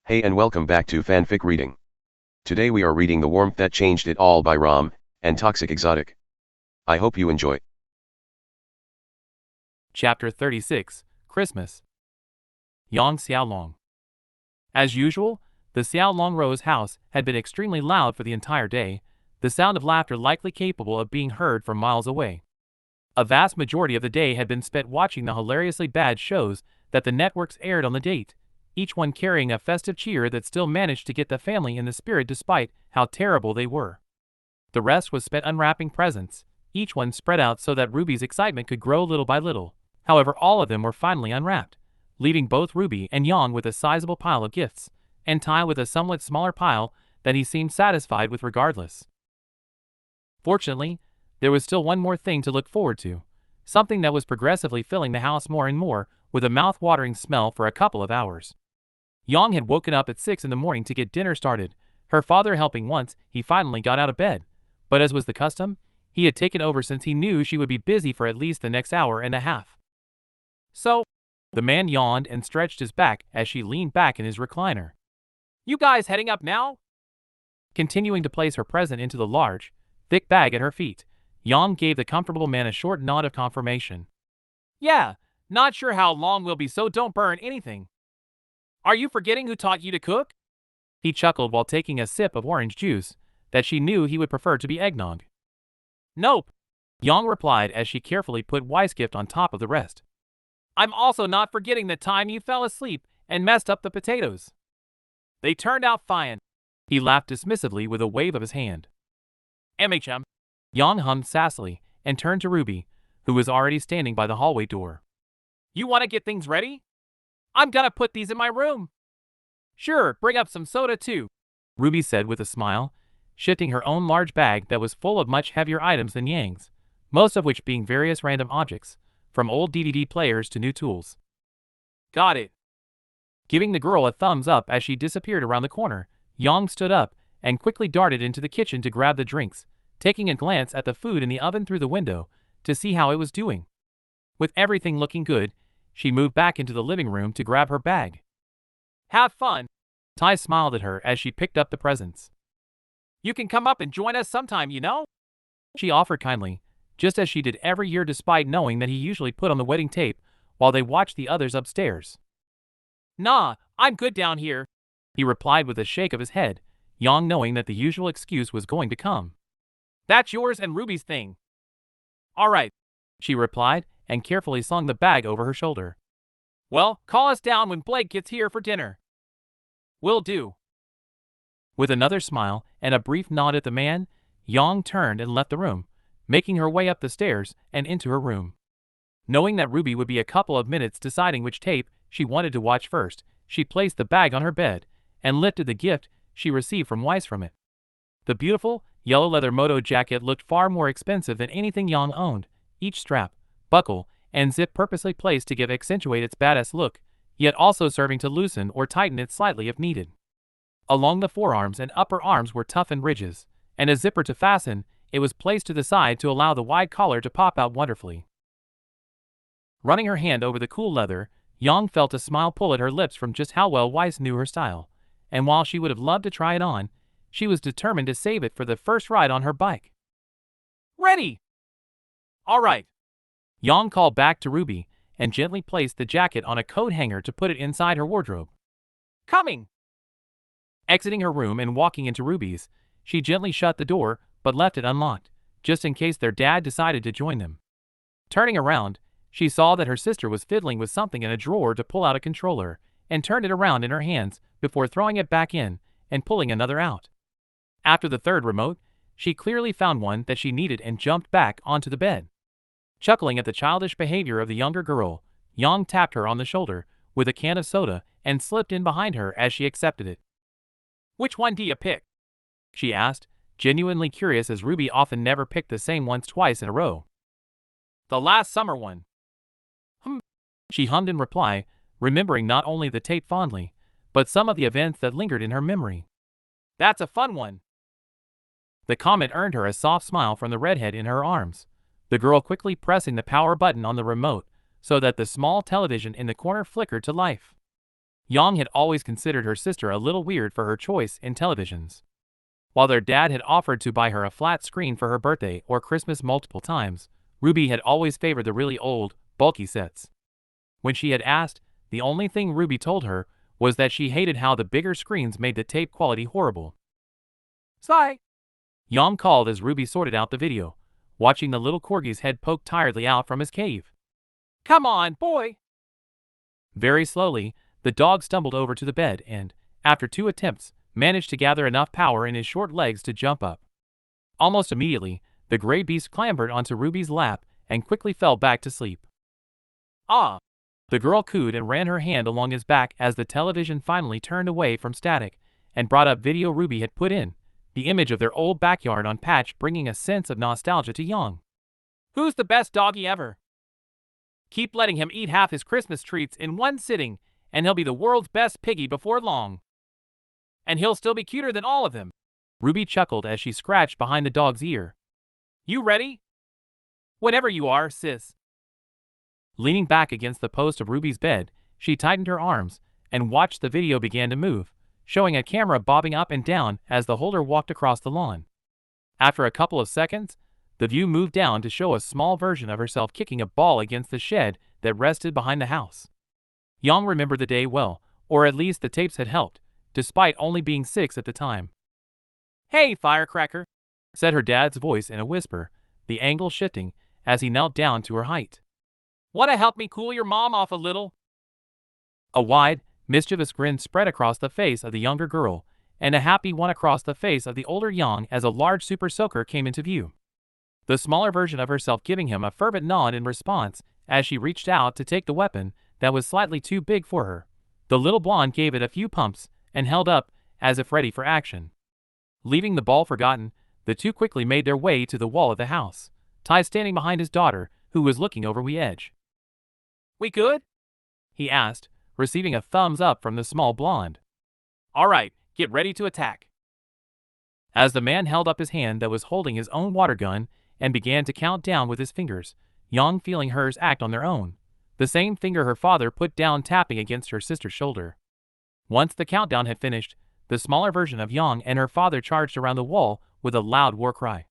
Hey and welcome back to Fanfic Reading. Today we are reading The Warmth That Changed It All by Raalm and ToxicExotic. I hope you enjoy. Chapter 36, Christmas. Yang Xiaolong. As usual, the Xiaolong Rose house had been extremely loud for the entire day, the sound of laughter likely capable of being heard from miles away. A vast majority of the day had been spent watching the hilariously bad shows that the networks aired on the date, each one carrying a festive cheer that still managed to get the family in the spirit despite how terrible they were. The rest was spent unwrapping presents, each one spread out so that Ruby's excitement could grow little by little. However, all of them were finally unwrapped, leaving both Ruby and Yang with a sizable pile of gifts, and Tai with a somewhat smaller pile that he seemed satisfied with regardless. Fortunately, there was still one more thing to look forward to, something that was progressively filling the house more and more with a mouth-watering smell for a couple of hours. Yang had woken up at 6 in the morning to get dinner started, her father helping once he finally got out of bed, but as was the custom, he had taken over since he knew she would be busy for at least the next hour and a half. So, the man yawned and stretched his back as she leaned back in his recliner. "You guys heading up now?" Continuing to place her present into the large, thick bag at her feet, Yang gave the comfortable man a short nod of confirmation. "Yeah, not sure how long we'll be, so don't burn anything. Are you forgetting who taught you to cook?" He chuckled while taking a sip of orange juice that she knew he would prefer to be eggnog. "Nope," Yang replied as she carefully put Weißgift on top of the rest. "I'm also not forgetting the time you fell asleep and messed up the potatoes. They turned out fine." He laughed dismissively with a wave of his hand. "MHM." Yang hummed sassily and turned to Ruby, who was already standing by the hallway door. "You want to get things ready? I'm gonna put these in my room." "Sure, bring up some soda too," Ruby said with a smile, shifting her own large bag that was full of much heavier items than Yang's, most of which being various random objects, from old DVD players to new tools. "Got it." Giving the girl a thumbs up as she disappeared around the corner, Yang stood up and quickly darted into the kitchen to grab the drinks, taking a glance at the food in the oven through the window to see how it was doing. With everything looking good, she moved back into the living room to grab her bag. "Have fun." Tai smiled at her as she picked up the presents. "You can come up and join us sometime, you know?" she offered kindly, just as she did every year despite knowing that he usually put on the wedding tape while they watched the others upstairs. "Nah, I'm good down here," he replied with a shake of his head, Yang knowing that the usual excuse was going to come. "That's yours and Ruby's thing." "All right," she replied and carefully slung the bag over her shoulder. "Well, call us down when Blake gets here for dinner." "Will do." With another smile and a brief nod at the man, Yang turned and left the room, making her way up the stairs and into her room. Knowing that Ruby would be a couple of minutes deciding which tape she wanted to watch first, she placed the bag on her bed and lifted the gift she received from Weiss from it. The beautiful, yellow leather moto jacket looked far more expensive than anything Yang owned, each strap, buckle, and zip purposely placed to accentuate its badass look, yet also serving to loosen or tighten it slightly if needed. Along the forearms and upper arms were toughened ridges, and a zipper to fasten, it was placed to the side to allow the wide collar to pop out wonderfully. Running her hand over the cool leather, Yang felt a smile pull at her lips from just how well Weiss knew her style, and while she would have loved to try it on, she was determined to save it for the first ride on her bike. "Ready!" "All right." Yang called back to Ruby and gently placed the jacket on a coat hanger to put it inside her wardrobe. "Coming!" Exiting her room and walking into Ruby's, she gently shut the door but left it unlocked, just in case their dad decided to join them. Turning around, she saw that her sister was fiddling with something in a drawer to pull out a controller, and turned it around in her hands before throwing it back in and pulling another out. After the third remote, she clearly found one that she needed and jumped back onto the bed. Chuckling at the childish behavior of the younger girl, Yang tapped her on the shoulder with a can of soda and slipped in behind her as she accepted it. "Which one do you pick?" she asked, genuinely curious as Ruby often never picked the same ones twice in a row. "The last summer one." She hummed in reply, remembering not only the tape fondly, but some of the events that lingered in her memory. "That's a fun one." The comment earned her a soft smile from the redhead in her arms, the girl quickly pressing the power button on the remote so that the small television in the corner flickered to life. Yang had always considered her sister a little weird for her choice in televisions. While their dad had offered to buy her a flat screen for her birthday or Christmas multiple times, Ruby had always favored the really old, bulky sets. When she had asked, the only thing Ruby told her was that she hated how the bigger screens made the tape quality horrible. Sigh! Yang called as Ruby sorted out the video, watching the little corgi's head poke tiredly out from his cave. Come on, boy! Very slowly, the dog stumbled over to the bed and, after 2 attempts, managed to gather enough power in his short legs to jump up. Almost immediately, the gray beast clambered onto Ruby's lap and quickly fell back to sleep. Ah! The girl cooed and ran her hand along his back as the television finally turned away from static and brought up video Ruby had put in, the image of their old backyard on patch bringing a sense of nostalgia to Yang. Who's the best doggy ever? Keep letting him eat half his Christmas treats in one sitting, and he'll be the world's best piggy before long. And he'll still be cuter than all of them. Ruby chuckled as she scratched behind the dog's ear. You ready? Whenever you are, sis. Leaning back against the post of Ruby's bed, she tightened her arms and watched the video begin to move, showing a camera bobbing up and down as the holder walked across the lawn. After a couple of seconds, the view moved down to show a small version of herself kicking a ball against the shed that rested behind the house. Yang remembered the day well, or at least the tapes had helped, despite only being 6 at the time. Hey, firecracker, said her dad's voice in a whisper, the angle shifting as he knelt down to her height. Wanna help me cool your mom off a little? A wide, mischievous grin spread across the face of the younger girl, and a happy one across the face of the older Yang as a large super soaker came into view. The smaller version of herself giving him a fervent nod in response as she reached out to take the weapon that was slightly too big for her. The little blonde gave it a few pumps and held up as if ready for action. Leaving the ball forgotten, the two quickly made their way to the wall of the house, Ty standing behind his daughter, who was looking over the edge. We good? He asked, receiving a thumbs up from the small blonde. All right, get ready to attack. As the man held up his hand that was holding his own water gun and began to count down with his fingers, Yang feeling hers act on their own, the same finger her father put down tapping against her sister's shoulder. Once the countdown had finished, the smaller version of Yang and her father charged around the wall with a loud war cry.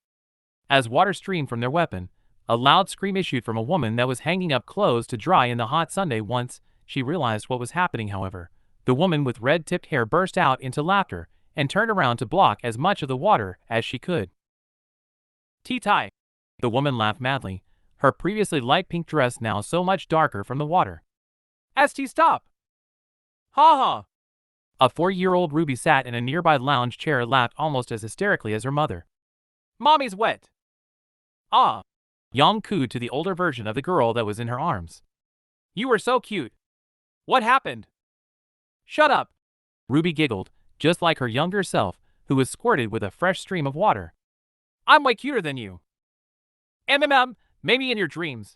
As water streamed from their weapon, a loud scream issued from a woman that was hanging up clothes to dry in the hot Sunday. Once she realized what was happening, however, the woman with red-tipped hair burst out into laughter and turned around to block as much of the water as she could. T-tie! The woman laughed madly, her previously light pink dress now so much darker from the water. St, stop! Ha ha! A 4-year-old Ruby sat in a nearby lounge chair laughed almost as hysterically as her mother. Mommy's wet! Ah! Yang cooed to the older version of the girl that was in her arms. You were so cute. What happened? Shut up! Ruby giggled, just like her younger self, who was squirted with a fresh stream of water. I'm way cuter than you. Maybe in your dreams.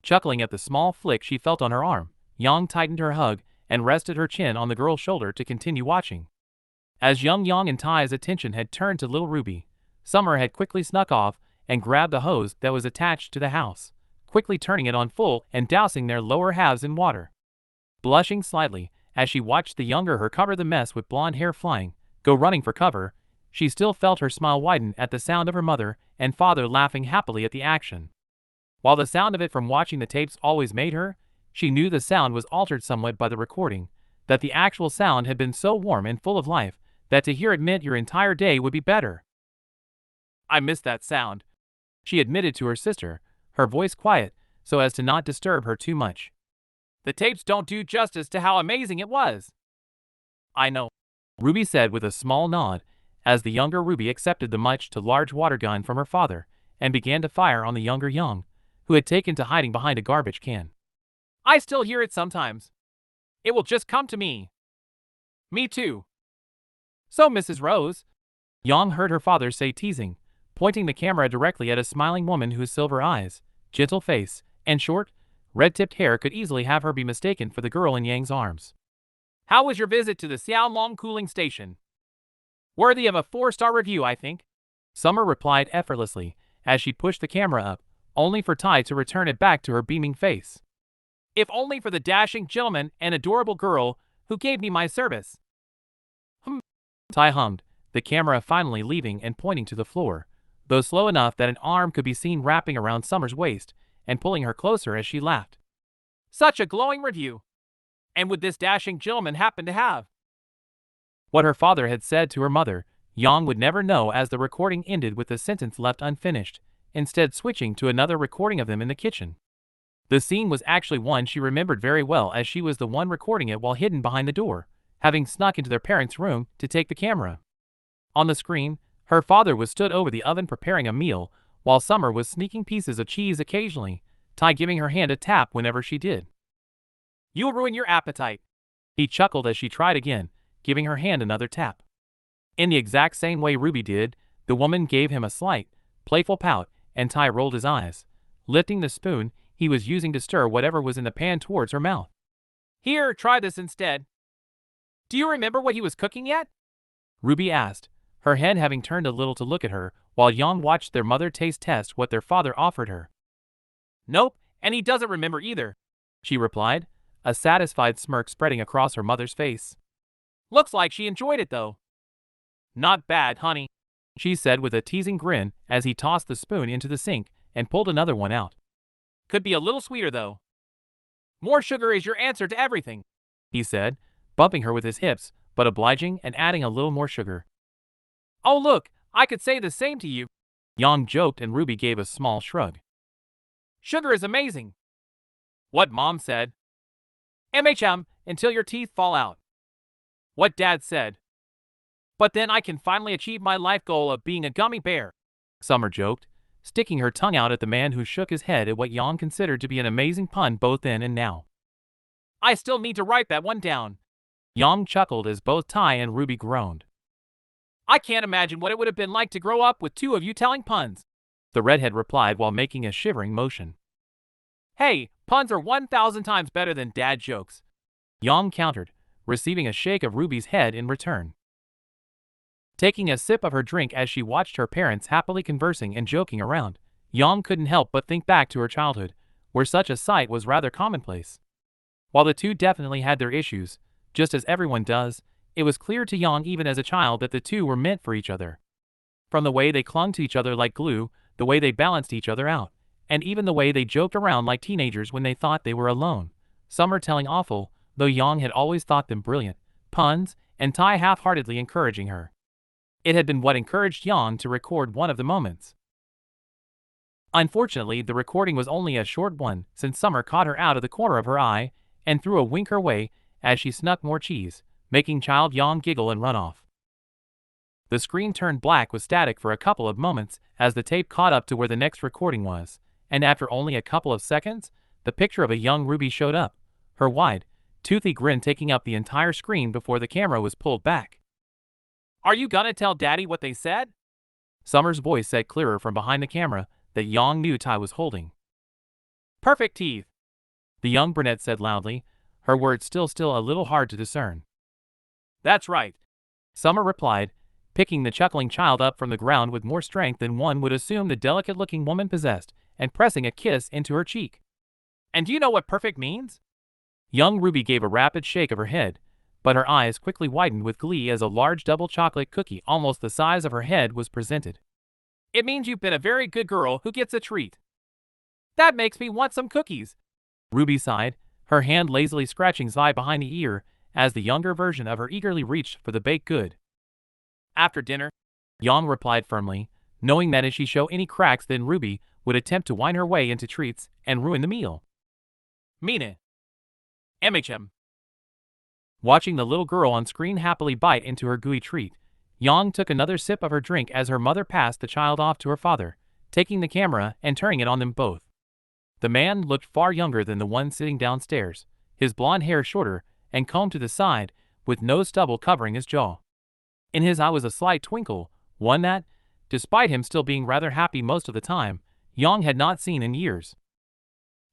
Chuckling at the small flick she felt on her arm, Yang tightened her hug and rested her chin on the girl's shoulder to continue watching. As young Yang and Ty's attention had turned to little Ruby, Summer had quickly snuck off and grabbed the hose that was attached to the house, quickly turning it on full and dousing their lower halves in water. Blushing slightly as she watched the younger her cover the mess with blonde hair flying, go running for cover, she still felt her smile widen at the sound of her mother and father laughing happily at the action. While the sound of it from watching the tapes always made her, she knew the sound was altered somewhat by the recording, that the actual sound had been so warm and full of life that to hear it meant your entire day would be better. I miss that sound, she admitted to her sister, her voice quiet so as to not disturb her too much. The tapes don't do justice to how amazing it was. I know, Ruby said with a small nod as the younger Ruby accepted the much too large water gun from her father and began to fire on the younger Yang, who had taken to hiding behind a garbage can. I still hear it sometimes. It will just come to me. Me too. So, Mrs. Rose, Yang heard her father say teasing, pointing the camera directly at a smiling woman whose silver eyes, gentle face, and short, red-tipped hair could easily have her be mistaken for the girl in Yang's arms. How was your visit to the Raalm cooling station? Worthy of a 4-star review, I think. Summer replied effortlessly as she pushed the camera up, only for Ty to return it back to her beaming face. If only for the dashing gentleman and adorable girl who gave me my service. Tai hummed, the camera finally leaving and pointing to the floor, though slow enough that an arm could be seen wrapping around Summer's waist and pulling her closer as she laughed. Such a glowing review! And would this dashing gentleman happen to have? What her father had said to her mother, Yang would never know, as the recording ended with a sentence left unfinished, instead switching to another recording of them in the kitchen. The scene was actually one she remembered very well, as she was the one recording it while hidden behind the door, having snuck into their parents' room to take the camera. On the screen, her father was stood over the oven preparing a meal, while Summer was sneaking pieces of cheese occasionally, Tai giving her hand a tap whenever she did. You'll ruin your appetite, he chuckled as she tried again, giving her hand another tap. In the exact same way Ruby did, the woman gave him a slight, playful pout, and Tai rolled his eyes, lifting the spoon he was using to stir whatever was in the pan towards her mouth. Here, try this instead. Do you remember what he was cooking yet? Ruby asked, her head having turned a little to look at her, while Yang watched their mother taste test what their father offered her. Nope, and he doesn't remember either, she replied, a satisfied smirk spreading across her mother's face. Looks like she enjoyed it though. Not bad, honey, she said with a teasing grin as he tossed the spoon into the sink and pulled another one out. Could be a little sweeter though. More sugar is your answer to everything, he said, bumping her with his hips, but obliging and adding a little more sugar. Oh look, I could say the same to you, Yang joked, and Ruby gave a small shrug. Sugar is amazing. What Mom said. Until your teeth fall out. What Dad said. But then I can finally achieve my life goal of being a gummy bear, Summer joked, sticking her tongue out at the man who shook his head at what Yang considered to be an amazing pun both then and now. I still need to write that one down, Yang chuckled as both Tai and Ruby groaned. I can't imagine what it would have been like to grow up with two of you telling puns, the redhead replied while making a shivering motion. Hey, puns are 1,000 times better than dad jokes, Yang countered, receiving a shake of Ruby's head in return. Taking a sip of her drink as she watched her parents happily conversing and joking around, Yang couldn't help but think back to her childhood, where such a sight was rather commonplace. While the two definitely had their issues, just as everyone does, it was clear to Yang even as a child that the two were meant for each other. From the way they clung to each other like glue, the way they balanced each other out, and even the way they joked around like teenagers when they thought they were alone, Summer telling awful, though Yang had always thought them brilliant, puns, and Tai half-heartedly encouraging her. It had been what encouraged Yang to record one of the moments. Unfortunately, the recording was only a short one, since Summer caught her out of the corner of her eye and threw a wink her way as she snuck more cheese, making child Yang giggle and run off. The screen turned black with static for a couple of moments as the tape caught up to where the next recording was, and after only a couple of seconds, the picture of a young Ruby showed up, her wide, toothy grin taking up the entire screen before the camera was pulled back. Are you gonna tell Daddy what they said? Summer's voice said clearer from behind the camera that Yang knew Tai was holding. Perfect teeth, the young brunette said loudly, her words still a little hard to discern. That's right, Summer replied, picking the chuckling child up from the ground with more strength than one would assume the delicate-looking woman possessed, and pressing a kiss into her cheek. And do you know what perfect means? Young Ruby gave a rapid shake of her head, but her eyes quickly widened with glee as a large double chocolate cookie almost the size of her head was presented. It means you've been a very good girl who gets a treat. That makes me want some cookies, Ruby sighed, her hand lazily scratching Zai behind the ear as the younger version of her eagerly reached for the baked good. After dinner, Yang replied firmly, knowing that if she showed any cracks then Ruby would attempt to whine her way into treats and ruin the meal. Mean it. Watching the little girl on screen happily bite into her gooey treat, Yang took another sip of her drink as her mother passed the child off to her father, taking the camera and turning it on them both. The man looked far younger than the one sitting downstairs, his blonde hair shorter and combed to the side, with no stubble covering his jaw. In his eye was a slight twinkle, one that, despite him still being rather happy most of the time, Yang had not seen in years.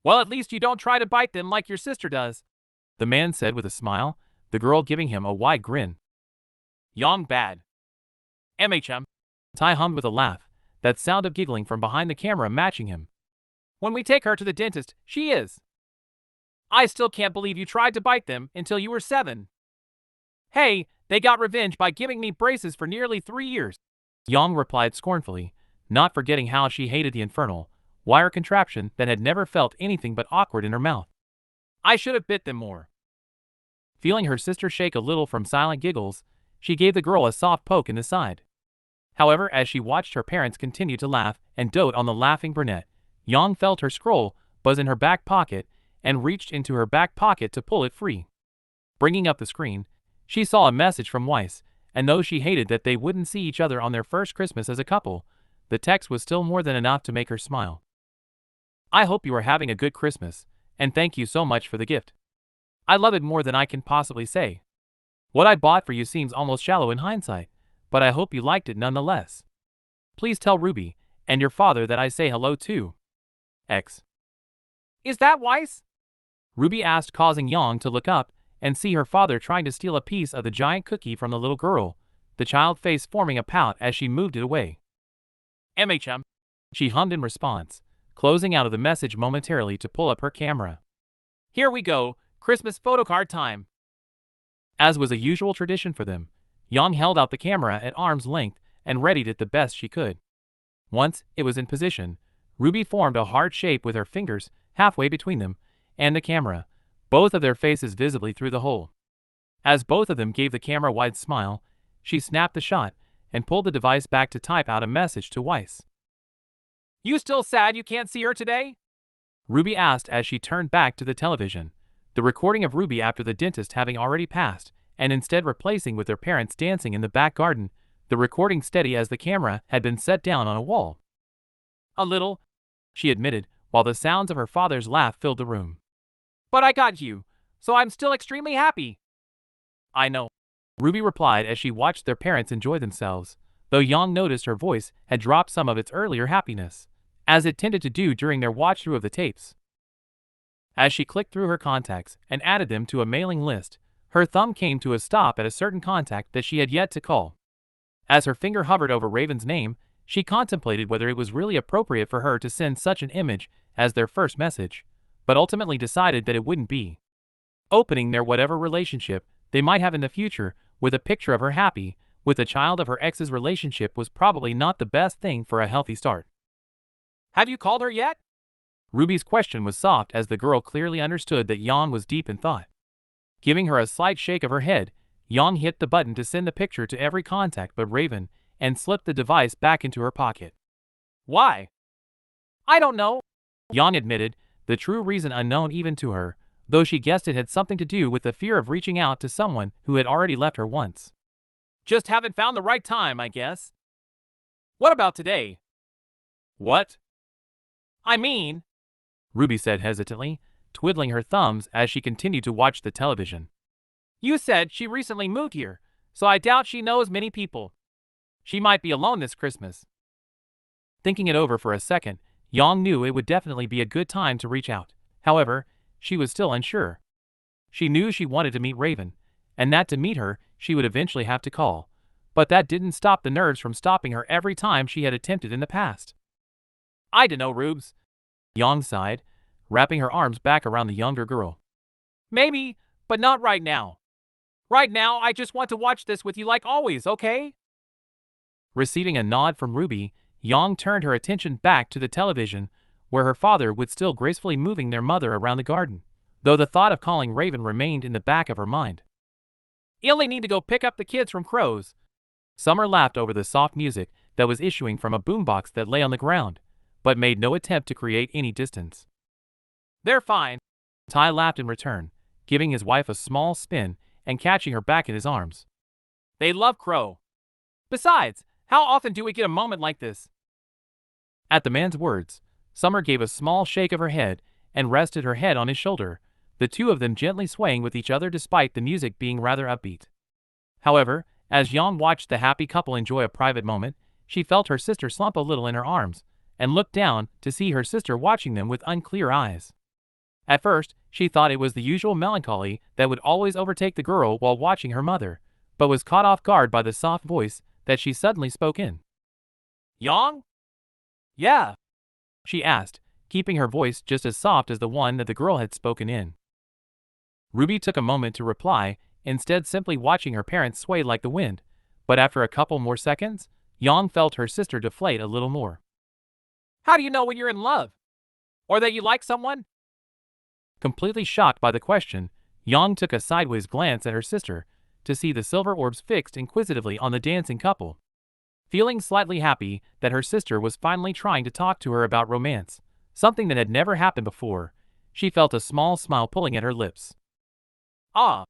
Well, at least you don't try to bite them like your sister does, the man said with a smile, the girl giving him a wide grin. Yang bad. Tai hummed with a laugh, that sound of giggling from behind the camera matching him. When we take her to the dentist, she is. I still can't believe you tried to bite them until you were 7. Hey, they got revenge by giving me braces for nearly 3 years. Yang replied scornfully, not forgetting how she hated the infernal wire contraption that had never felt anything but awkward in her mouth. I should have bit them more. Feeling her sister shake a little from silent giggles, she gave the girl a soft poke in the side. However, as she watched her parents continue to laugh and dote on the laughing brunette, Yang felt her scroll buzz in her back pocket and reached into her back pocket to pull it free. Bringing up the screen, she saw a message from Weiss, and though she hated that they wouldn't see each other on their first Christmas as a couple, the text was still more than enough to make her smile. I hope you are having a good Christmas, and thank you so much for the gift. I love it more than I can possibly say. What I bought for you seems almost shallow in hindsight, but I hope you liked it nonetheless. Please tell Ruby and your father that I say hello too. X. Is that Weiss? Ruby asked, causing Yang to look up and see her father trying to steal a piece of the giant cookie from the little girl, the child face forming a pout as she moved it away. MHM, she hummed in response, closing out of the message momentarily to pull up her camera. Here we go, Christmas photocard time. As was a usual tradition for them, Yang held out the camera at arm's length and readied it the best she could. Once it was in position, Ruby formed a heart shape with her fingers halfway between them and the camera, both of their faces visibly through the hole. As both of them gave the camera a wide smile, she snapped the shot and pulled the device back to type out a message to Weiss. You still sad you can't see her today? Ruby asked as she turned back to the television, the recording of Ruby after the dentist having already passed, and instead replacing with their parents dancing in the back garden, the recording steady as the camera had been set down on a wall. A little, she admitted, while the sounds of her father's laugh filled the room. But I got you, so I'm still extremely happy. I know, Ruby replied as she watched their parents enjoy themselves, though Yang noticed her voice had dropped some of its earlier happiness, as it tended to do during their watch-through of the tapes. As she clicked through her contacts and added them to a mailing list, her thumb came to a stop at a certain contact that she had yet to call. As her finger hovered over Raven's name, she contemplated whether it was really appropriate for her to send such an image as their first message, but ultimately decided that it wouldn't be. Opening their whatever relationship they might have in the future with a picture of her happy with a child of her ex's relationship was probably not the best thing for a healthy start. Have you called her yet? Ruby's question was soft as the girl clearly understood that Yang was deep in thought. Giving her a slight shake of her head, Yang hit the button to send the picture to every contact but Raven and slipped the device back into her pocket. Why? I don't know, Yang admitted, the true reason unknown even to her, though she guessed it had something to do with the fear of reaching out to someone who had already left her once. Just haven't found the right time, I guess. What about today? What? I mean, Ruby said hesitantly, twiddling her thumbs as she continued to watch the television. You said she recently moved here, so I doubt she knows many people. She might be alone this Christmas. Thinking it over for a second, Yang knew it would definitely be a good time to reach out. However, she was still unsure. She knew she wanted to meet Raven, and that to meet her, she would eventually have to call. But that didn't stop the nerves from stopping her every time she had attempted in the past. I dunno, Rubes, Yang sighed, wrapping her arms back around the younger girl. Maybe, but not right now. Right now, I just want to watch this with you like always, okay? Receiving a nod from Ruby, Yang turned her attention back to the television, where her father was still gracefully moving their mother around the garden, though the thought of calling Raven remained in the back of her mind. You only need to go pick up the kids from Crow's. Summer laughed over the soft music that was issuing from a boombox that lay on the ground, but made no attempt to create any distance. They're fine. Ty laughed in return, giving his wife a small spin and catching her back in his arms. They love Crow. Besides, how often do we get a moment like this? At the man's words, Summer gave a small shake of her head and rested her head on his shoulder, the two of them gently swaying with each other despite the music being rather upbeat. However, as Yang watched the happy couple enjoy a private moment, she felt her sister slump a little in her arms and looked down to see her sister watching them with unclear eyes. At first, she thought it was the usual melancholy that would always overtake the girl while watching her mother, but was caught off guard by the soft voice that she suddenly spoke in. Yang? Yeah, she asked, keeping her voice just as soft as the one that the girl had spoken in. RWBY took a moment to reply, instead simply watching her parents sway like the wind, but after a couple more seconds, Yang felt her sister deflate a little more. How do you know when you're in love? Or that you like someone? Completely shocked by the question, Yang took a sideways glance at her sister to see the silver orbs fixed inquisitively on the dancing couple. Feeling slightly happy that her sister was finally trying to talk to her about romance, something that had never happened before, she felt a small smile pulling at her lips. Ah,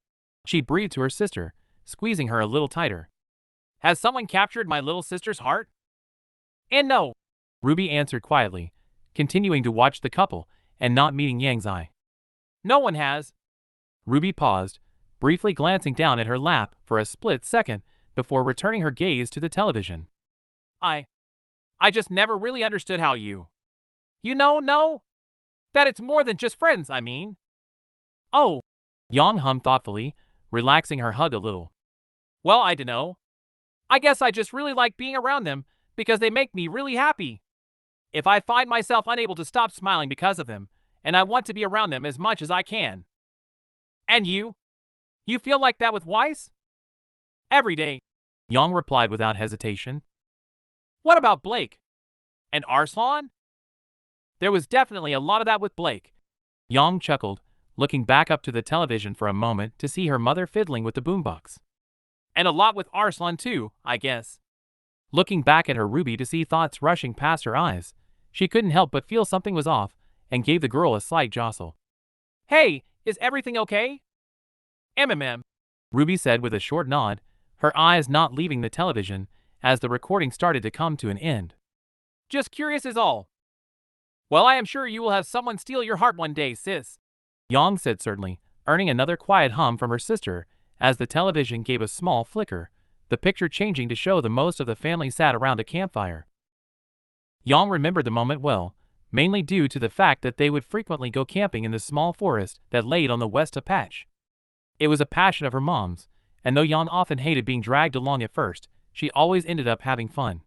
she breathed to her sister, squeezing her a little tighter. Has someone captured my little sister's heart? And no, RWBY answered quietly, continuing to watch the couple and not meeting Yang's eye. No one has. RWBY paused, briefly glancing down at her lap for a split second before returning her gaze to the television. I just never really understood how you know, that it's more than just friends, I mean. Oh, Yang hummed thoughtfully, relaxing her hug a little. Well, I dunno. I guess I just really like being around them because they make me really happy. If I find myself unable to stop smiling because of them, and I want to be around them as much as I can. And you? You feel like that with Weiss? Every day, Yang replied without hesitation. What about Blake? And Arslan? There was definitely a lot of that with Blake. Yang chuckled, looking back up to the television for a moment to see her mother fiddling with the boombox. And a lot with Arslan too, I guess. Looking back at her RWBY to see thoughts rushing past her eyes, she couldn't help but feel something was off and gave the girl a slight jostle. Hey, is everything okay? RWBY said with a short nod, her eyes not leaving the television as the recording started to come to an end. Just curious is all. Well, I am sure you will have someone steal your heart one day, sis. Yang said certainly, earning another quiet hum from her sister as the television gave a small flicker, the picture changing to show the most of the family sat around a campfire. Yang remembered the moment well, mainly due to the fact that they would frequently go camping in the small forest that laid on the west of Patch. It was a passion of her mom's, and though Yang often hated being dragged along at first, she always ended up having fun.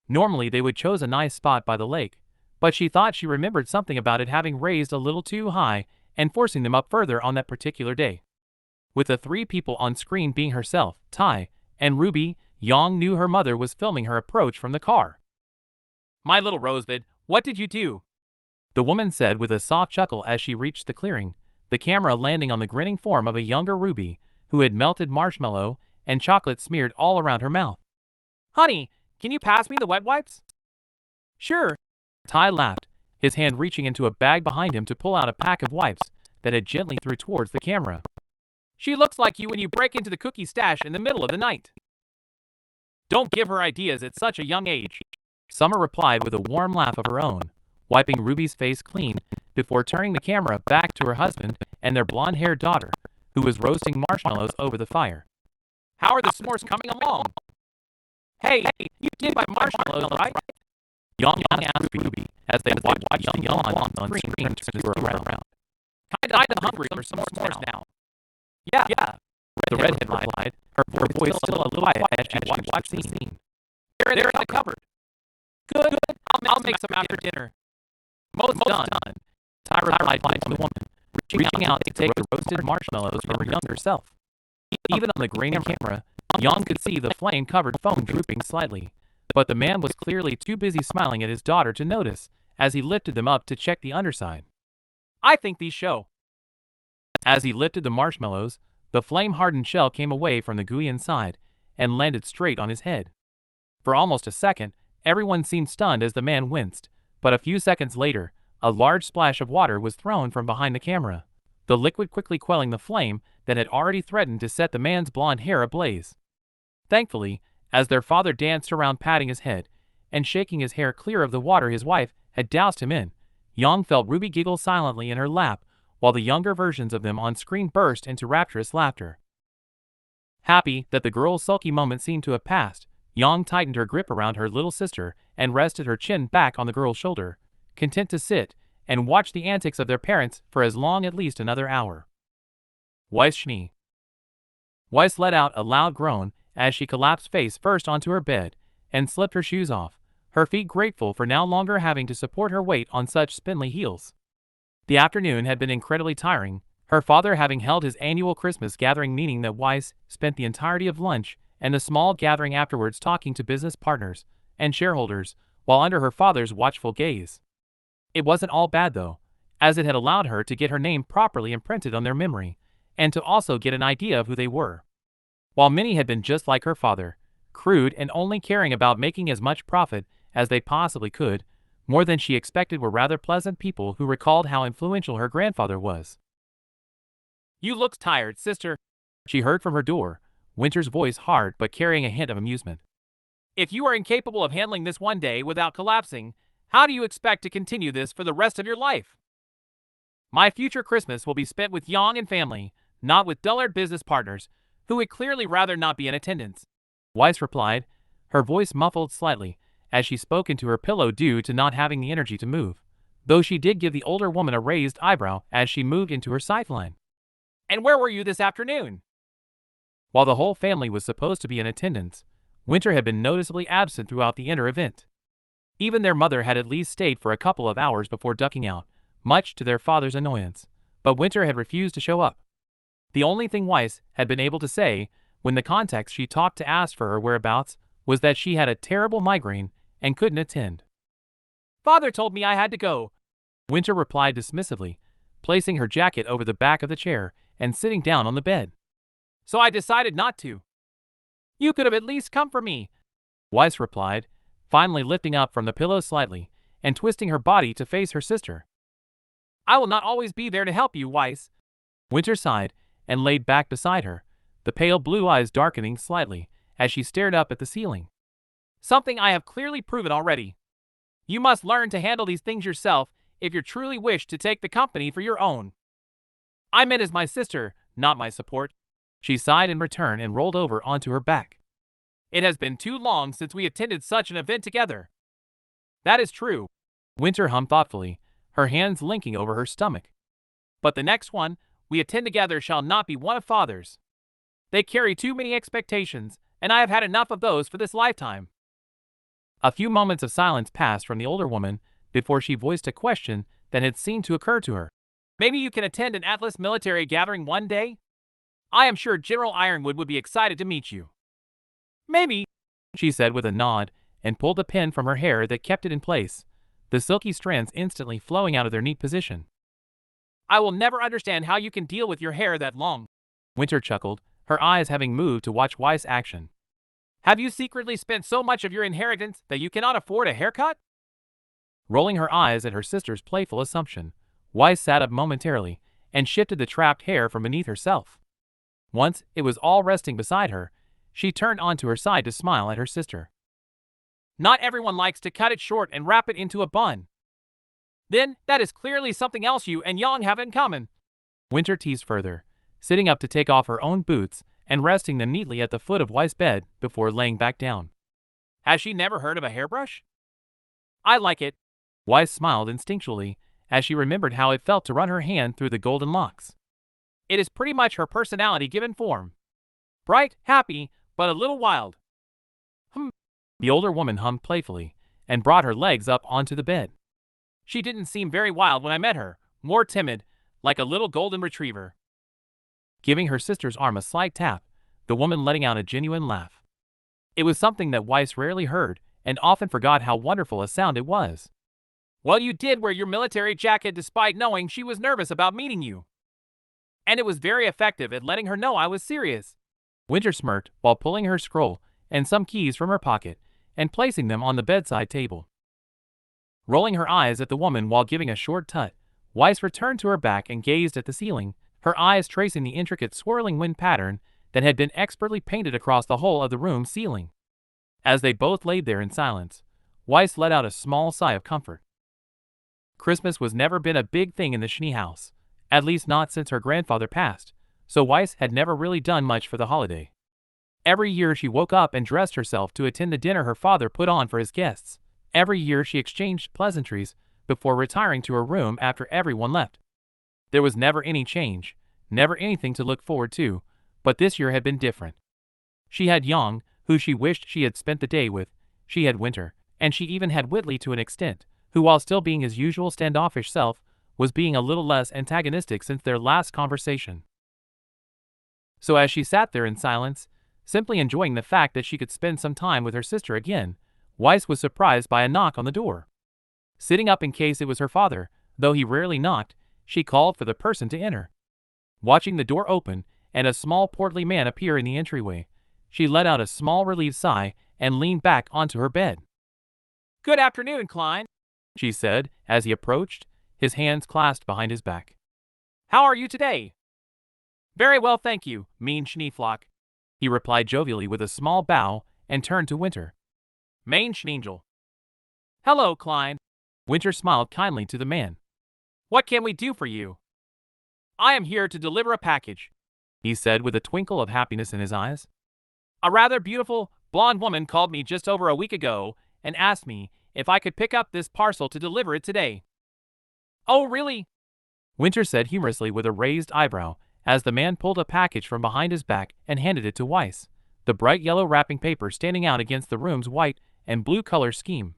Normally they would choose a nice spot by the lake, but she thought she remembered something about it having raised a little too high and forcing them up further on that particular day. With the three people on screen being herself, Tai, and RWBY, Yang knew her mother was filming her approach from the car. My little Rosebud, what did you do? The woman said with a soft chuckle as she reached the clearing, the camera landing on the grinning form of a younger RWBY, who had melted marshmallow and chocolate smeared all around her mouth. Honey, can you pass me the wet wipes? Sure. Tai laughed, his hand reaching into a bag behind him to pull out a pack of wipes that had gently threw towards the camera. She looks like you when you break into the cookie stash in the middle of the night. Don't give her ideas at such a young age. Summer replied with a warm laugh of her own, wiping RWBY's face clean before turning the camera back to her husband and their blonde-haired daughter, who was roasting marshmallows over the fire. How are the s'mores coming along? Hey, you did my marshmallows, right? Yang asked RWBY as they watched young blonde on screen turn to around. Kinda hungry for some s'mores now. Yeah, the redhead replied, her voice still a little quiet as she watched the scene. They're in the cupboard. Good, I'll make some after dinner. Most done. Tai replied to the woman, reaching out to take the roasted marshmallows from her younger self. Even on the grainy camera, Yang could see the flame-covered phone drooping slightly, but the man was clearly too busy smiling at his daughter to notice as he lifted them up to check the underside. I think these show. As he lifted the marshmallows, the flame-hardened shell came away from the gooey inside and landed straight on his head. For almost a second, everyone seemed stunned as the man winced, but a few seconds later, a large splash of water was thrown from behind the camera, the liquid quickly quelling the flame that had already threatened to set the man's blonde hair ablaze. Thankfully, as their father danced around patting his head and shaking his hair clear of the water his wife had doused him in, Yang felt RWBY giggle silently in her lap while the younger versions of them on screen burst into rapturous laughter. Happy that the girl's sulky moment seemed to have passed, Yang tightened her grip around her little sister and rested her chin back on the girl's shoulder, content to sit and watch the antics of their parents for as long at least another hour. Weiss let out a loud groan as she collapsed face first onto her bed and slipped her shoes off, her feet grateful for no longer having to support her weight on such spindly heels. The afternoon had been incredibly tiring, her father having held his annual Christmas gathering, meaning that Weiss spent the entirety of lunch and the small gathering afterwards talking to business partners and shareholders while under her father's watchful gaze. It wasn't all bad though, as it had allowed her to get her name properly imprinted on their memory, and to also get an idea of who they were. While many had been just like her father, crude and only caring about making as much profit as they possibly could, more than she expected were rather pleasant people who recalled how influential her grandfather was. "You look tired, sister," she heard from her door, Winter's voice hard but carrying a hint of amusement. "If you are incapable of handling this one day without collapsing, how do you expect to continue this for the rest of your life? My future Christmas will be spent with Yang and family, not with dullard business partners, who would clearly rather not be in attendance," Weiss replied, her voice muffled slightly as she spoke into her pillow due to not having the energy to move, though she did give the older woman a raised eyebrow as she moved into her sideline. "And where were you this afternoon?" While the whole family was supposed to be in attendance, Winter had been noticeably absent throughout the event. Even their mother had at least stayed for a couple of hours before ducking out, much to their father's annoyance, but Winter had refused to show up. The only thing Weiss had been able to say, when the contacts she talked to asked for her whereabouts, was that she had a terrible migraine and couldn't attend. "Father told me I had to go," Winter replied dismissively, placing her jacket over the back of the chair and sitting down on the bed. "So I decided not to." "You could have at least come for me," Weiss replied, finally lifting up from the pillow slightly and twisting her body to face her sister. "I will not always be there to help you, Weiss." Winter sighed and laid back beside her, the pale blue eyes darkening slightly as she stared up at the ceiling. "Something I have clearly proven already. You must learn to handle these things yourself if you truly wish to take the company for your own. I meant as my sister, not my support." She sighed in return and rolled over onto her back. "It has been too long since we attended such an event together." "That is true," Winter hummed thoughtfully, her hands linking over her stomach. "But the next one we attend together shall not be one of Father's. They carry too many expectations, and I have had enough of those for this lifetime." A few moments of silence passed from the older woman before she voiced a question that had seemed to occur to her. "Maybe you can attend an Atlas military gathering one day? I am sure General Ironwood would be excited to meet you." "Maybe," she said with a nod, and pulled a pin from her hair that kept it in place, the silky strands instantly flowing out of their neat position. "I will never understand how you can deal with your hair that long," Winter chuckled, her eyes having moved to watch Weiss' action. "Have you secretly spent so much of your inheritance that you cannot afford a haircut?" Rolling her eyes at her sister's playful assumption, Weiss sat up momentarily and shifted the trapped hair from beneath herself. Once it was all resting beside her, she turned onto her side to smile at her sister. "Not everyone likes to cut it short and wrap it into a bun." "Then that is clearly something else you and Yang have in common," Winter teased further, sitting up to take off her own boots and resting them neatly at the foot of Weiss' bed before laying back down. "Has she never heard of a hairbrush?" "I like it." Weiss smiled instinctually as she remembered how it felt to run her hand through the golden locks. "It is pretty much her personality given form. Bright, happy, but a little wild." The older woman hummed playfully and brought her legs up onto the bed. "She didn't seem very wild when I met her, more timid, like a little golden retriever." Giving her sister's arm a slight tap, the woman letting out a genuine laugh. It was something that Weiss rarely heard and often forgot how wonderful a sound it was. "Well, you did wear your military jacket despite knowing she was nervous about meeting you. And it was very effective at letting her know I was serious." Winter smirked while pulling her scroll and some keys from her pocket and placing them on the bedside table. Rolling her eyes at the woman while giving a short tut, Weiss returned to her back and gazed at the ceiling, her eyes tracing the intricate swirling wind pattern that had been expertly painted across the whole of the room's ceiling. As they both laid there in silence, Weiss let out a small sigh of comfort. Christmas was never been a big thing in the Schnee house, at least not since her grandfather passed, so Weiss had never really done much for the holiday. Every year she woke up and dressed herself to attend the dinner her father put on for his guests. Every year she exchanged pleasantries before retiring to her room after everyone left. There was never any change, never anything to look forward to, but this year had been different. She had Yang, who she wished she had spent the day with, she had Winter, and she even had Whitley to an extent, who while still being his usual standoffish self, was being a little less antagonistic since their last conversation. So as she sat there in silence, simply enjoying the fact that she could spend some time with her sister again, Weiss was surprised by a knock on the door. Sitting up in case it was her father, though he rarely knocked, she called for the person to enter. Watching the door open and a small portly man appear in the entryway, she let out a small relieved sigh and leaned back onto her bed. "Good afternoon, Klein," she said as he approached, his hands clasped behind his back. "How are you today?" "Very well, thank you, mein Schneeflock," he replied jovially with a small bow and turned to Winter. "Mein Schneengel." "Hello, Klein." Winter smiled kindly to the man. "What can we do for you?" "I am here to deliver a package," he said with a twinkle of happiness in his eyes. "A rather beautiful, blonde woman called me just over a week ago and asked me if I could pick up this parcel to deliver it today." "Oh, really?" Winter said humorously with a raised eyebrow as the man pulled a package from behind his back and handed it to Weiss, the bright yellow wrapping paper standing out against the room's white and blue color scheme.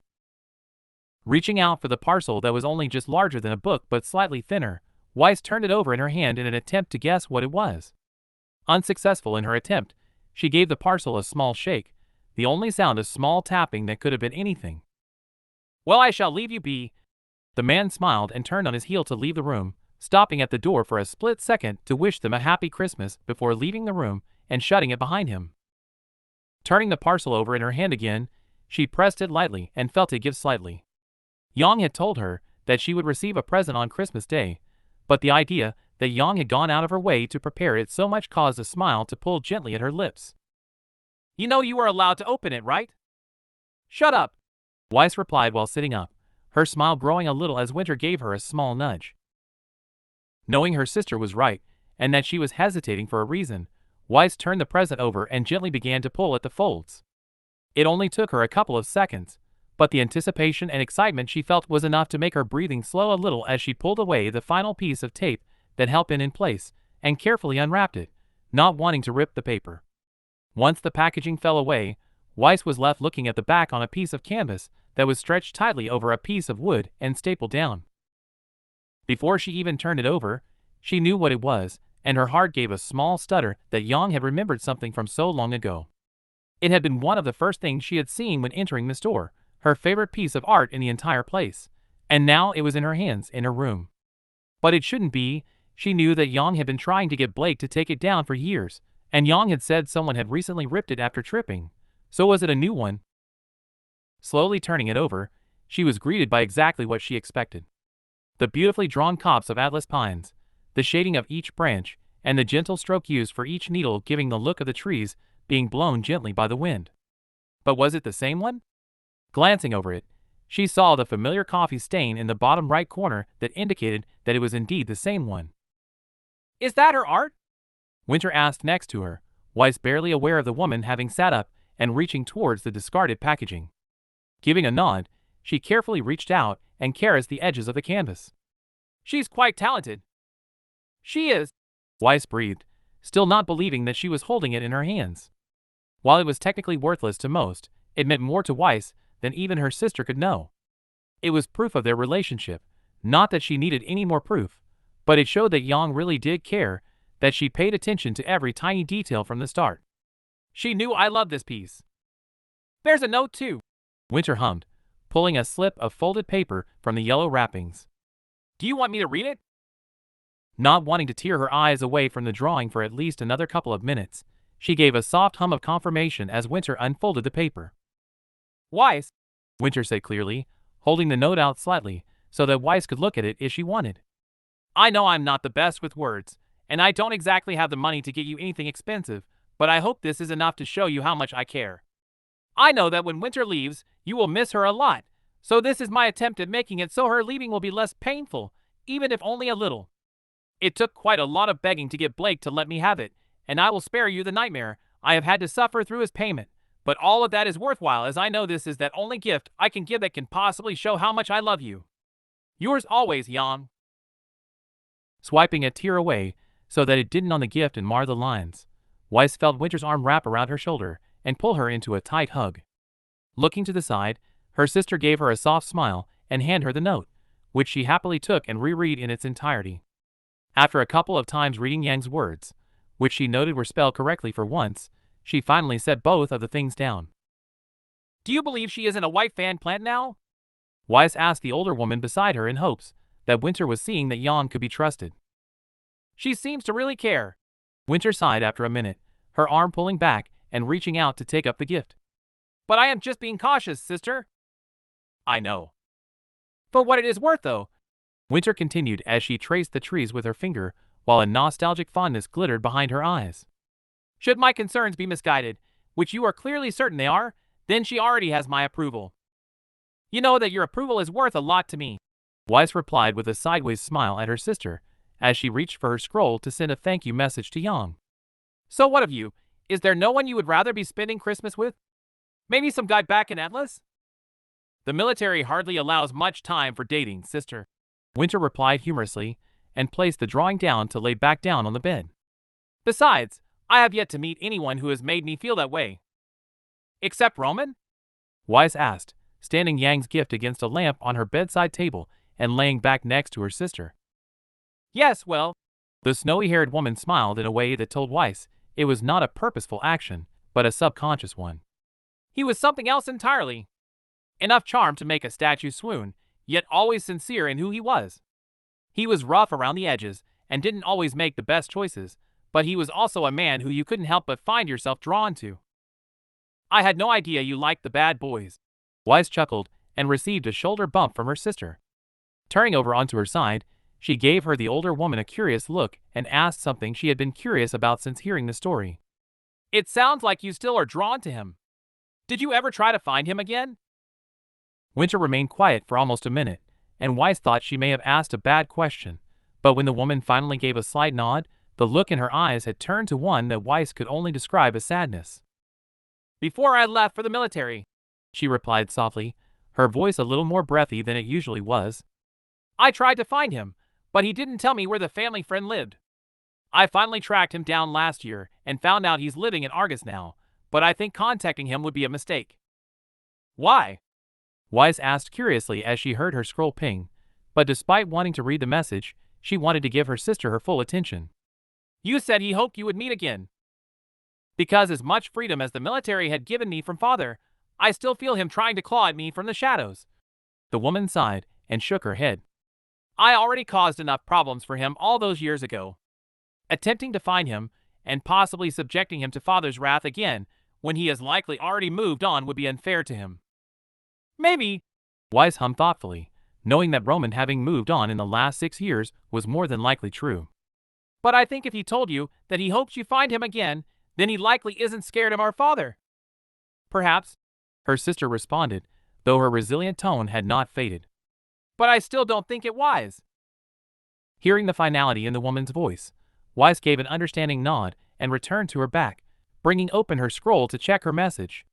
Reaching out for the parcel that was only just larger than a book but slightly thinner, Weiss turned it over in her hand in an attempt to guess what it was. Unsuccessful in her attempt, she gave the parcel a small shake, the only sound a small tapping that could have been anything. "Well, I shall leave you be." The man smiled and turned on his heel to leave the room, stopping at the door for a split second to wish them a happy Christmas before leaving the room and shutting it behind him. Turning the parcel over in her hand again, she pressed it lightly and felt it give slightly. Yang had told her that she would receive a present on Christmas Day, but the idea that Yang had gone out of her way to prepare it so much caused a smile to pull gently at her lips. "You know you are allowed to open it, right?" "Shut up," Weiss replied while sitting up, her smile growing a little as Winter gave her a small nudge. Knowing her sister was right, and that she was hesitating for a reason, Weiss turned the present over and gently began to pull at the folds. It only took her a couple of seconds, but the anticipation and excitement she felt was enough to make her breathing slow a little as she pulled away the final piece of tape that held it in place and carefully unwrapped it, not wanting to rip the paper. Once the packaging fell away, Weiss was left looking at the back on a piece of canvas that was stretched tightly over a piece of wood and stapled down. Before she even turned it over, she knew what it was, and her heart gave a small stutter that Yang had remembered something from so long ago. It had been one of the first things she had seen when entering the store, her favorite piece of art in the entire place, and now it was in her hands in her room. But it shouldn't be. She knew that Yang had been trying to get Blake to take it down for years, and Yang had said someone had recently ripped it after tripping. So was it a new one? Slowly turning it over, she was greeted by exactly what she expected. The beautifully drawn copse of Atlas pines, the shading of each branch, and the gentle stroke used for each needle giving the look of the trees being blown gently by the wind. But was it the same one? Glancing over it, she saw the familiar coffee stain in the bottom right corner that indicated that it was indeed the same one. "Is that her art?" Winter asked next to her, Weiss barely aware of the woman having sat up and reaching towards the discarded packaging. Giving a nod, she carefully reached out and caressed the edges of the canvas. "She's quite talented." "She is," Weiss breathed, still not believing that she was holding it in her hands. While it was technically worthless to most, it meant more to Weiss than even her sister could know. It was proof of their relationship, not that she needed any more proof, but it showed that Yang really did care, that she paid attention to every tiny detail from the start. "She knew I loved this piece." "There's a note too," Winter hummed, pulling a slip of folded paper from the yellow wrappings. "Do you want me to read it?" Not wanting to tear her eyes away from the drawing for at least another couple of minutes, she gave a soft hum of confirmation as Winter unfolded the paper. "Weiss," Winter said clearly, holding the note out slightly so that Weiss could look at it if she wanted. "I know I'm not the best with words, and I don't exactly have the money to get you anything expensive, but I hope this is enough to show you how much I care. I know that when Winter leaves, you will miss her a lot, so this is my attempt at making it so her leaving will be less painful, even if only a little. It took quite a lot of begging to get Blake to let me have it, and I will spare you the nightmare I have had to suffer through his payment, but all of that is worthwhile as I know this is that only gift I can give that can possibly show how much I love you. Yours always, Yang." Swiping a tear away so that it didn't on the gift and mar the lines, Weiss felt Winter's arm wrap around her shoulder and pull her into a tight hug. Looking to the side, her sister gave her a soft smile and handed her the note, which she happily took and reread in its entirety. After a couple of times reading Yang's words, which she noted were spelled correctly for once, she finally set both of the things down. "Do you believe she isn't a white fan plant now?" Weiss asked the older woman beside her in hopes that Winter was seeing that Yang could be trusted. "She seems to really care." Winter sighed after a minute, her arm pulling back and reaching out to take up the gift. "But I am just being cautious, sister." "I know. But what it is worth, though," Winter continued as she traced the trees with her finger, while a nostalgic fondness glittered behind her eyes. "Should my concerns be misguided, which you are clearly certain they are, then she already has my approval. You know that your approval is worth a lot to me," Weiss replied with a sideways smile at her sister, as she reached for her scroll to send a thank you message to Yang. "So what of you? Is there no one you would rather be spending Christmas with? Maybe some guy back in Atlas?" "The military hardly allows much time for dating, sister," Winter replied humorously, and placed the drawing down to lay back down on the bed. "Besides, I have yet to meet anyone who has made me feel that way." "Except Roman?" Weiss asked, standing Yang's gift against a lamp on her bedside table and laying back next to her sister. "Yes, well," the snowy-haired woman smiled in a way that told Weiss it was not a purposeful action, but a subconscious one. "He was something else entirely. Enough charm to make a statue swoon, yet always sincere in who he was. He was rough around the edges and didn't always make the best choices, but he was also a man who you couldn't help but find yourself drawn to." "I had no idea you liked the bad boys." Weiss chuckled and received a shoulder bump from her sister. Turning over onto her side, she gave her the older woman a curious look and asked something she had been curious about since hearing the story. "It sounds like you still are drawn to him. Did you ever try to find him again?" Winter remained quiet for almost a minute, and Weiss thought she may have asked a bad question, but when the woman finally gave a slight nod, the look in her eyes had turned to one that Weiss could only describe as sadness. "Before I left for the military," she replied softly, her voice a little more breathy than it usually was, "I tried to find him, but he didn't tell me where the family friend lived. I finally tracked him down last year and found out he's living in Argus now, but I think contacting him would be a mistake." "Why?" Weiss asked curiously as she heard her scroll ping, but despite wanting to read the message, she wanted to give her sister her full attention. "You said he hoped you would meet again." "Because as much freedom as the military had given me from father, I still feel him trying to claw at me from the shadows." The woman sighed and shook her head. "I already caused enough problems for him all those years ago. Attempting to find him, and possibly subjecting him to father's wrath again when he has likely already moved on would be unfair to him." "Maybe," Weiss hummed thoughtfully, knowing that Roman having moved on in the last 6 years was more than likely true. "But I think if he told you that he hopes you find him again, then he likely isn't scared of our father." "Perhaps," her sister responded, though her resilient tone had not faded. "But I still don't think it wise." Hearing the finality in the woman's voice, Weiss gave an understanding nod and returned to her back, bringing open her scroll to check her message.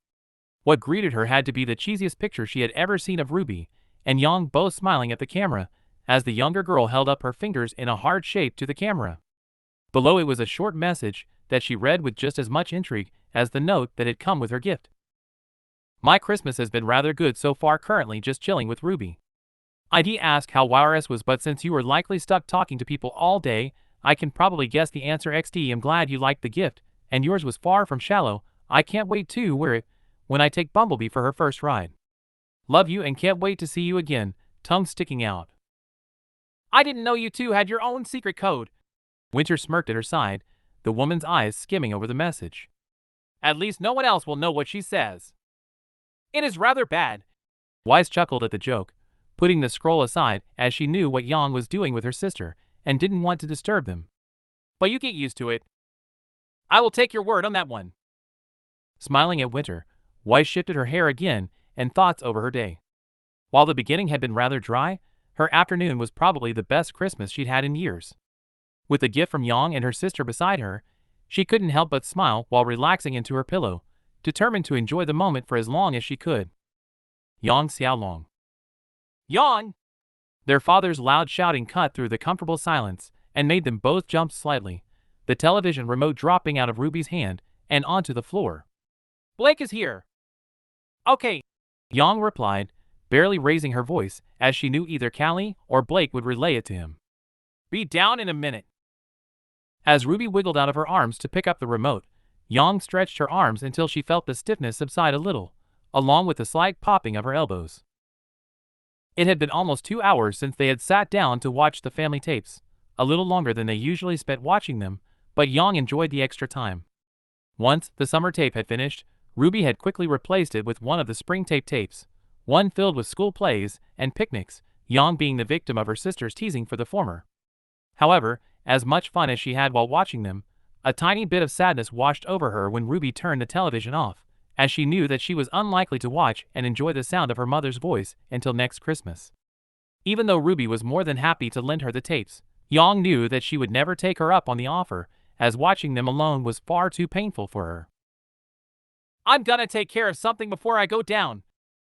What greeted her had to be the cheesiest picture she had ever seen of Ruby and Yang both smiling at the camera, as the younger girl held up her fingers in a heart shape to the camera. Below it was a short message that she read with just as much intrigue as the note that had come with her gift. "My Christmas has been rather good so far, currently just chilling with Ruby. I'd ask how YRS was, but since you were likely stuck talking to people all day, I can probably guess the answer. XD, I'm glad you liked the gift, and yours was far from shallow. I can't wait to wear it when I take Bumblebee for her first ride. Love you and can't wait to see you again," tongue sticking out. "I didn't know you two had your own secret code." Winter smirked at her side, the woman's eyes skimming over the message. "At least no one else will know what she says." "It is rather bad." Weiss chuckled at the joke, putting the scroll aside as she knew what Yang was doing with her sister and didn't want to disturb them. "But you get used to it. I will take your word on that one." Smiling at Winter, Weiss shifted her hair again and thoughts over her day. While the beginning had been rather dry, her afternoon was probably the best Christmas she'd had in years. With the gift from Yang and her sister beside her, she couldn't help but smile while relaxing into her pillow, determined to enjoy the moment for as long as she could. Yang Xiaolong. "Yang!" Their father's loud shouting cut through the comfortable silence and made them both jump slightly, the television remote dropping out of Ruby's hand and onto the floor. "Blake is here." "Okay," Yang replied, barely raising her voice, as she knew either Callie or Blake would relay it to him. "Be down in a minute." As Ruby wiggled out of her arms to pick up the remote, Yang stretched her arms until she felt the stiffness subside a little, along with the slight popping of her elbows. It had been almost 2 hours since they had sat down to watch the family tapes, a little longer than they usually spent watching them, but Yang enjoyed the extra time. Once the summer tape had finished, Ruby had quickly replaced it with one of the spring tapes, one filled with school plays and picnics, Yang being the victim of her sister's teasing for the former. However, as much fun as she had while watching them, a tiny bit of sadness washed over her when Ruby turned the television off, as she knew that she was unlikely to watch and enjoy the sound of her mother's voice until next Christmas. Even though Ruby was more than happy to lend her the tapes, Yang knew that she would never take her up on the offer, as watching them alone was far too painful for her. "I'm gonna take care of something before I go down,"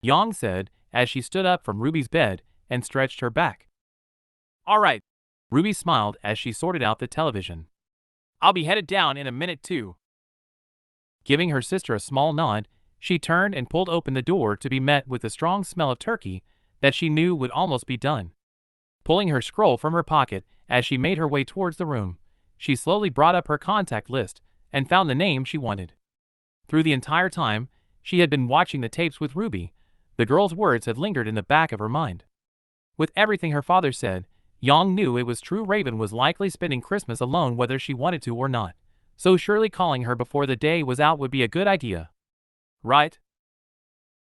Yang said as she stood up from Ruby's bed and stretched her back. "All right," Ruby smiled as she sorted out the television. "I'll be headed down in a minute too." Giving her sister a small nod, she turned and pulled open the door to be met with the strong smell of turkey that she knew would almost be done. Pulling her scroll from her pocket as she made her way towards the room, she slowly brought up her contact list and found the name she wanted. Through the entire time she had been watching the tapes with Ruby, the girl's words had lingered in the back of her mind. With everything her father said, Yang knew it was true Raven was likely spending Christmas alone whether she wanted to or not, so surely calling her before the day was out would be a good idea. Right?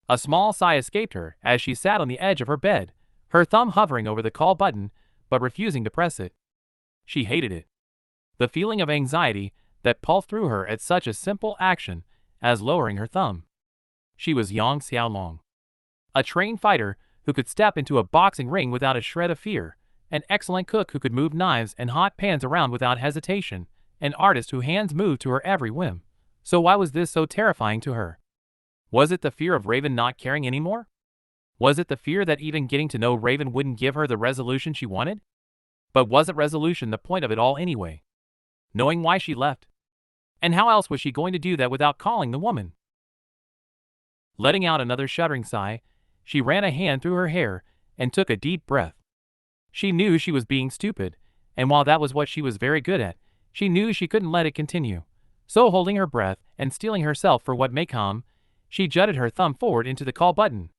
A small sigh escaped her as she sat on the edge of her bed, her thumb hovering over the call button but refusing to press it. She hated it. The feeling of anxiety that pulsed through her at such a simple action as lowering her thumb. She was Yang Xiaolong, a trained fighter who could step into a boxing ring without a shred of fear, an excellent cook who could move knives and hot pans around without hesitation, an artist whose hands moved to her every whim. So why was this so terrifying to her? Was it the fear of Raven not caring anymore? Was it the fear that even getting to know Raven wouldn't give her the resolution she wanted? But wasn't resolution the point of it all anyway? Knowing why she left? And how else was she going to do that without calling the woman? Letting out another shuddering sigh, she ran a hand through her hair and took a deep breath. She knew she was being stupid, and while that was what she was very good at, she knew she couldn't let it continue. So holding her breath and steeling herself for what may come, she jutted her thumb forward into the call button.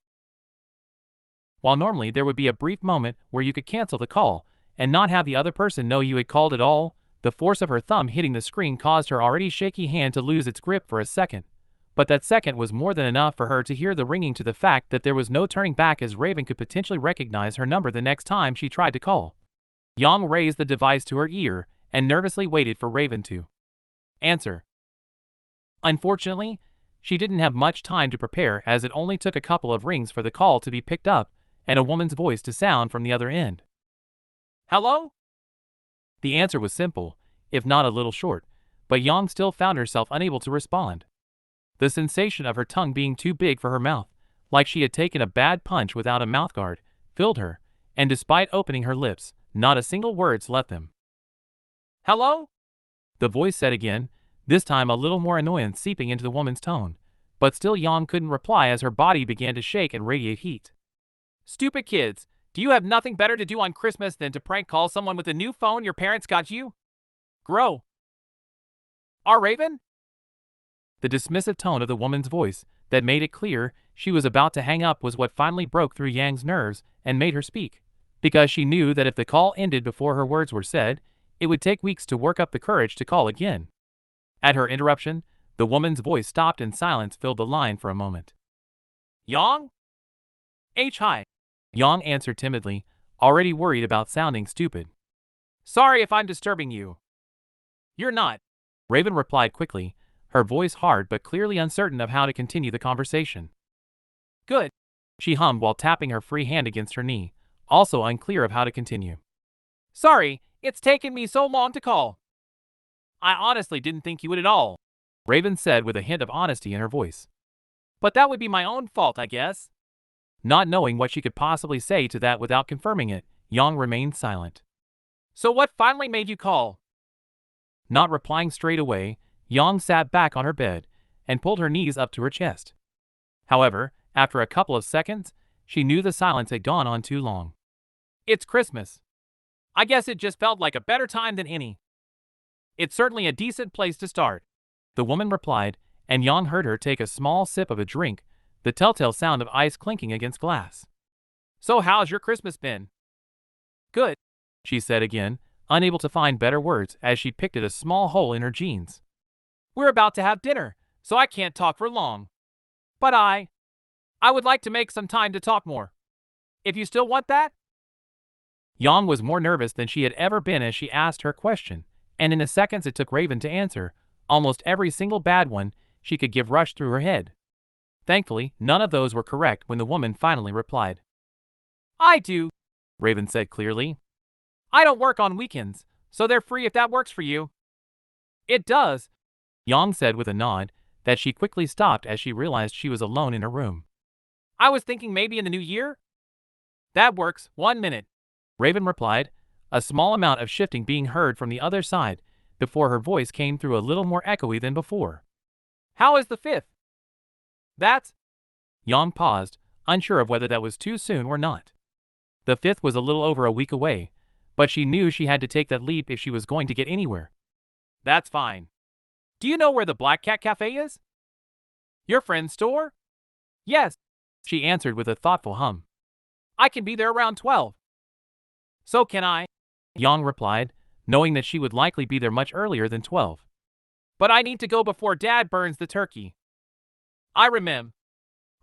While normally there would be a brief moment where you could cancel the call and not have the other person know you had called at all, the force of her thumb hitting the screen caused her already shaky hand to lose its grip for a second. But that second was more than enough for her to hear the ringing to the fact that there was no turning back, as Raven could potentially recognize her number the next time she tried to call. Yang raised the device to her ear and nervously waited for Raven to answer. Unfortunately, she didn't have much time to prepare, as it only took a couple of rings for the call to be picked up and a woman's voice to sound from the other end. "Hello?" The answer was simple, if not a little short, but Yang still found herself unable to respond. The sensation of her tongue being too big for her mouth, like she had taken a bad punch without a mouthguard, filled her, and despite opening her lips, not a single word left them. "Hello?" the voice said again, this time a little more annoyance seeping into the woman's tone, but still Yang couldn't reply as her body began to shake and radiate heat. "Stupid kids, do you have nothing better to do on Christmas than to prank call someone with a new phone your parents got you? Grow. Our Raven?" The dismissive tone of the woman's voice that made it clear she was about to hang up was what finally broke through Yang's nerves and made her speak, because she knew that if the call ended before her words were said, it would take weeks to work up the courage to call again. At her interruption, the woman's voice stopped and silence filled the line for a moment. "Yang?" "Hi." Yang answered timidly, already worried about sounding stupid. "Sorry if I'm disturbing you." "You're not," Raven replied quickly, her voice hard but clearly uncertain of how to continue the conversation. "Good," she hummed while tapping her free hand against her knee, also unclear of how to continue. "Sorry, it's taken me so long to call." "I honestly didn't think you would at all," Raven said with a hint of honesty in her voice. "But that would be my own fault, I guess." Not knowing what she could possibly say to that without confirming it, Yang remained silent. "So what finally made you call?" Not replying straight away, Yang sat back on her bed and pulled her knees up to her chest. However, after a couple of seconds, she knew the silence had gone on too long. It's Christmas. I guess it just felt like a better time than any. It's certainly a decent place to start, the woman replied, and Yang heard her take a small sip of a drink, the telltale sound of ice clinking against glass. So how's your Christmas been? Good, she said again, unable to find better words as she picked at a small hole in her jeans. We're about to have dinner, so I can't talk for long. But I would like to make some time to talk more. If you still want that? Yang was more nervous than she had ever been as she asked her question, and in the seconds it took Raven to answer, almost every single bad one she could give rushed through her head. Thankfully, none of those were correct when the woman finally replied. I do, Raven said clearly. I don't work on weekends, so they're free if that works for you. It does, Yang said with a nod that she quickly stopped as she realized she was alone in her room. I was thinking maybe in the new year? That works, 1 minute, Raven replied, a small amount of shifting being heard from the other side before her voice came through a little more echoey than before. How is the 5th? That's... Yang paused, unsure of whether that was too soon or not. The 5th was a little over a week away, but she knew she had to take that leap if she was going to get anywhere. That's fine. Do you know where the Black Cat Cafe is? Your friend's store? Yes, she answered with a thoughtful hum. I can be there around 12. So can I, Yang replied, knowing that she would likely be there much earlier than 12. But I need to go before Dad burns the turkey. I remember.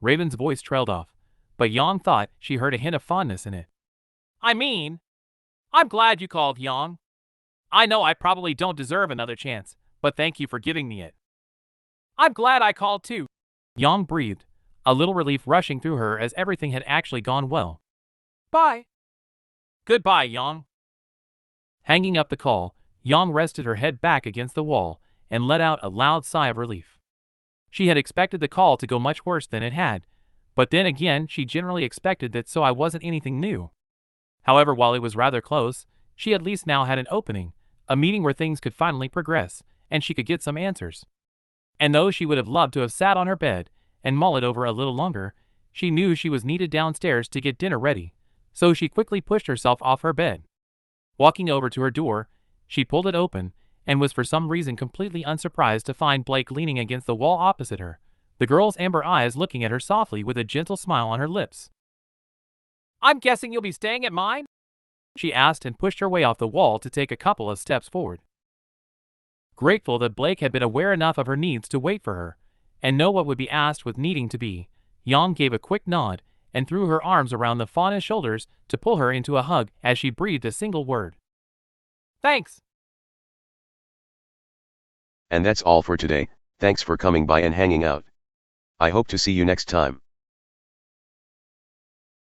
Raven's voice trailed off, but Yang thought she heard a hint of fondness in it. I mean, I'm glad you called, Yang. I know I probably don't deserve another chance, but thank you for giving me it. I'm glad I called too, Yang breathed, a little relief rushing through her as everything had actually gone well. Bye. Goodbye, Yang. Hanging up the call, Yang rested her head back against the wall and let out a loud sigh of relief. She had expected the call to go much worse than it had, but then again she generally expected that, so I wasn't anything new. However, while it was rather close, she at least now had an opening, a meeting where things could finally progress, and she could get some answers. And though she would have loved to have sat on her bed and mull it over a little longer, she knew she was needed downstairs to get dinner ready, so she quickly pushed herself off her bed. Walking over to her door, she pulled it open, and was for some reason completely unsurprised to find Blake leaning against the wall opposite her, the girl's amber eyes looking at her softly with a gentle smile on her lips. I'm guessing you'll be staying at mine? She asked and pushed her way off the wall to take a couple of steps forward. Grateful that Blake had been aware enough of her needs to wait for her, and know what would be asked with needing to be, Yang gave a quick nod and threw her arms around the fawn's shoulders to pull her into a hug as she breathed a single word. Thanks. And that's all for today. Thanks for coming by and hanging out. I hope to see you next time.